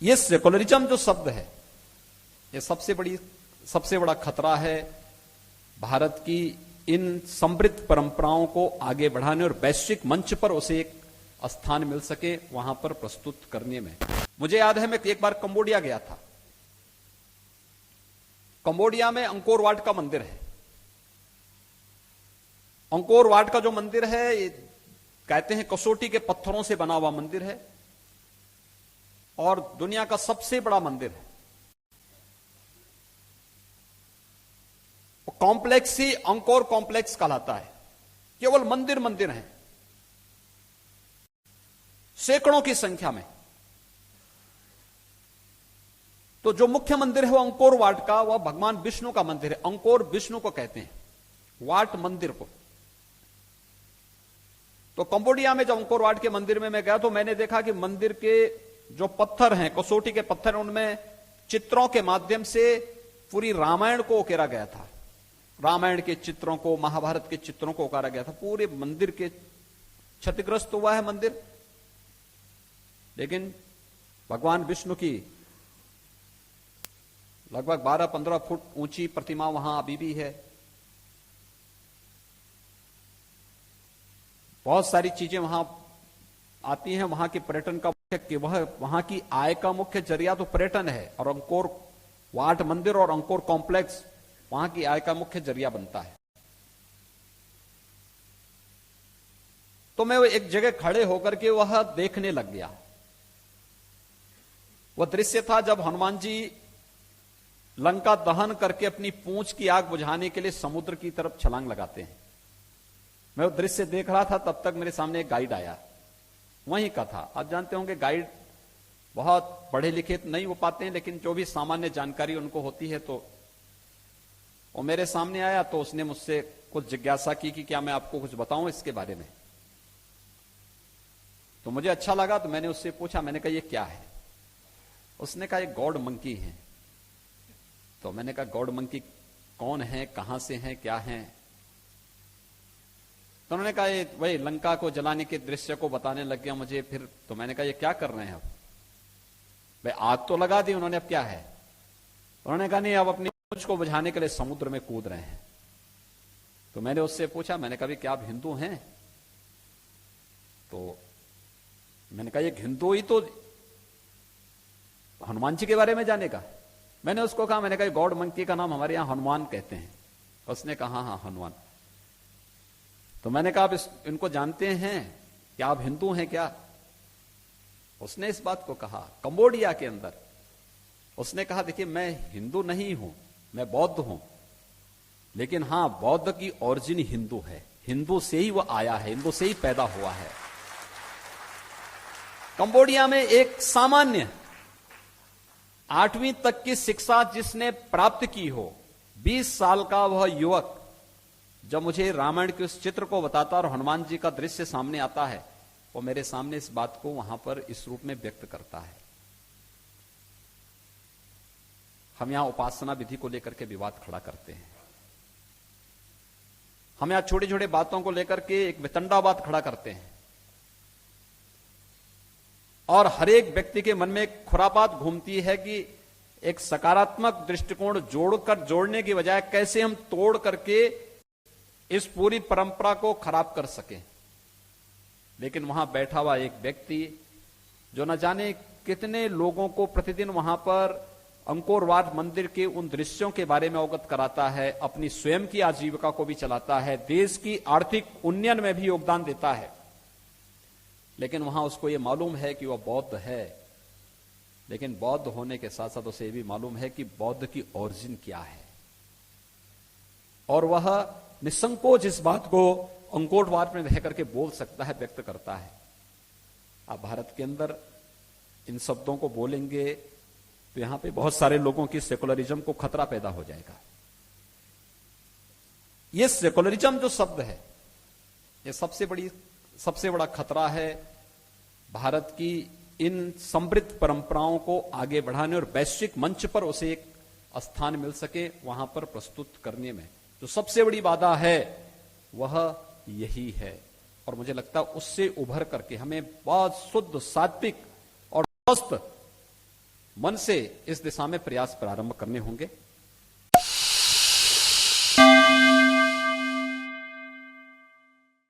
ये सेकुलरिज्म जो शब्द है, ये सबसे बड़ा खतरा है भारत की इन समृद्ध परंपराओं को आगे बढ़ाने और वैश्विक मंच पर उसे एक स्थान मिल सके वहां पर प्रस्तुत करने में। मुझे याद है मैं एक बार कंबोडिया गया था। कंबोडिया में अंकोर वाट का मंदिर है। अंकोर वाट का जो मंदिर है ये कहते हैं कसौटी के पत्थरों से बना हुआ मंदिर है और दुनिया का सबसे बड़ा मंदिर है। कॉम्प्लेक्स ही अंकोर कॉम्प्लेक्स कहलाता है। केवल मंदिर मंदिर हैं सैकड़ों की संख्या में। तो जो मुख्य मंदिर है वो अंकोर वाट का, वह भगवान विष्णु का मंदिर है। अंकोर विष्णु को कहते हैं, वाट मंदिर को। तो कंबोडिया में जब अंकोर वाट के मंदिर में मैं गया तो मैंने देखा कि मंदिर के जो पत्थर हैं, कसौटी के पत्थर, उनमें चित्रों के माध्यम से पूरी रामायण को उकेरा गया था। रामायण के चित्रों को, महाभारत के चित्रों को उकारा गया था। पूरे मंदिर के क्षतिग्रस्त हुआ है मंदिर, लेकिन भगवान विष्णु की लगभग 12-15 फुट ऊंची प्रतिमा वहां अभी भी है। बहुत सारी चीजें वहां आती हैं। वहां के पर्यटन का मुख्य, वहां की आय का मुख्य जरिया तो पर्यटन है और अंकोर वाट मंदिर और अंकोर कॉम्प्लेक्स वहां की आय का मुख्य जरिया बनता है। तो मैं एक जगह खड़े होकर के वह देखने लग गया। वह दृश्य था जब हनुमान जी लंका दहन करके अपनी पूंछ की आग बुझाने के लिए समुद्र की तरफ छलांग लगाते हैं। मैं वो दृश्य देख रहा था, तब तक मेरे सामने एक गाइड आया, वहीं का था। आप जानते होंगे गाइड बहुत पढ़े लिखे नहीं हो पाते हैं, लेकिन जो भी सामान्य जानकारी उनको होती है, तो वो मेरे सामने आया। तो उसने मुझसे कुछ जिज्ञासा की कि क्या मैं आपको कुछ बताऊं इसके बारे में। तो मुझे अच्छा लगा, तो मैंने उससे पूछा, मैंने कहा ये क्या है? उसने कहा ये गॉड मंकी है। तो मैंने कहा गॉड मंकी कौन है, कहां से हैं, क्या हैं? तो उन्होंने कहा ये वही लंका को जलाने के दृश्य को बताने लग गया मुझे। फिर तो मैंने कहा ये क्या कर रहे हैं अब? भाई आग तो लगा दी उन्होंने, अब क्या है? उन्होंने कहा नहीं, अब अपनी पूंछ को बुझाने के लिए समुद्र में कूद रहे हैं। तो मैंने उससे पूछा, मैंने कहा क्या आप हिंदू हैं? तो मैंने कहा ये हिंदू ही तो हनुमान जी के बारे में जानेगा। मैंने उसको कहा, मैंने कहा गॉड मंकी का नाम हमारे यहां हनुमान कहते हैं। उसने कहा हाँ हनुमान। तो मैंने कहा आप इनको जानते हैं, क्या आप हिंदू हैं क्या? उसने इस बात को कहा कंबोडिया के अंदर। उसने कहा देखिए मैं हिंदू नहीं हूं, मैं बौद्ध हूं, लेकिन हां बौद्ध की ओरिजिन हिंदू है। हिंदू से ही वह आया है, हिंदू से ही पैदा हुआ है। कंबोडिया में एक सामान्य 8वीं तक की शिक्षा जिसने प्राप्त की हो, 20 साल का वह युवक जब मुझे रामायण के उस चित्र को बताता और हनुमान जी का दृश्य सामने आता है, वो मेरे सामने इस बात को वहां पर इस रूप में व्यक्त करता है। हम यहां उपासना विधि को लेकर के विवाद खड़ा करते हैं। हम यहां छोटी छोटी बातों को लेकर के एक वितंडावाद खड़ा करते हैं और हर एक व्यक्ति के मन में एक खुरापात घूमती है कि एक सकारात्मक दृष्टिकोण जोड़ने की बजाय कैसे हम तोड़ करके इस पूरी परंपरा को खराब कर सके। लेकिन वहां बैठा हुआ एक व्यक्ति जो न जाने कितने लोगों को प्रतिदिन वहां पर अंकोर वाट मंदिर के उन दृश्यों के बारे में अवगत कराता है, अपनी स्वयं की आजीविका को भी चलाता है, देश की आर्थिक उन्नयन में भी योगदान देता है, लेकिन वहां उसको यह मालूम है कि वह बौद्ध है। लेकिन बौद्ध होने के साथ साथ उसे यह भी मालूम है कि बौद्ध की ओरिजिन क्या है, और वह निसंकोच इस बात को अंकोर वाट में रह करके बोल सकता है, व्यक्त करता है। आप भारत के अंदर इन शब्दों को बोलेंगे तो यहां पे बहुत सारे लोगों की सेकुलरिज्म को खतरा पैदा हो जाएगा। यह सेकुलरिज्म जो शब्द है, यह सबसे बड़ा खतरा है भारत की इन समृद्ध परंपराओं को आगे बढ़ाने और वैश्विक मंच पर उसे एक स्थान मिल सके वहां पर प्रस्तुत करने में। जो सबसे बड़ी बाधा है वह यही है, और मुझे लगता है उससे उभर करके हमें बहुत शुद्ध, सात्विक और स्वस्थ मन से इस दिशा में प्रयास प्रारंभ करने होंगे।